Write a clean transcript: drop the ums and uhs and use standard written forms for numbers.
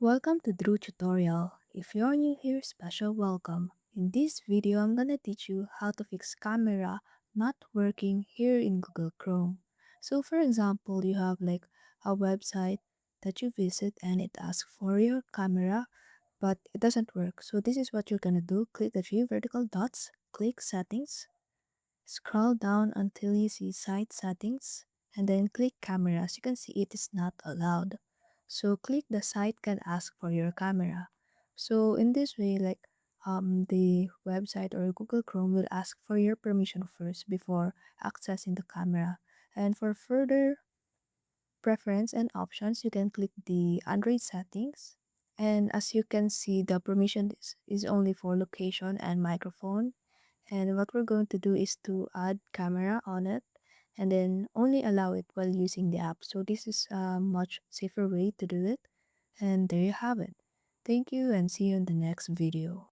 Welcome to Drew Tutorial. If you're new here, special welcome. In this video, I'm gonna teach you how to fix camera not working here in Google Chrome. So for example, you have like a website that you visit and it asks for your camera, but it doesn't work. So this is what you're gonna do. Click the three vertical dots, click settings, scroll down until you see site settings and then click camera. As you can see, it is not allowed. So click the site can ask for your camera. So in this way, the website or Google Chrome will ask for your permission first before accessing the camera. And for further preference and options, you can click the Android settings. And as you can see, the permission is only for location and microphone. And what we're going to do is to add camera on it and then only allow it while using the app. So this is a much safer way to do it. And there you have it. Thank you and see you in the next video.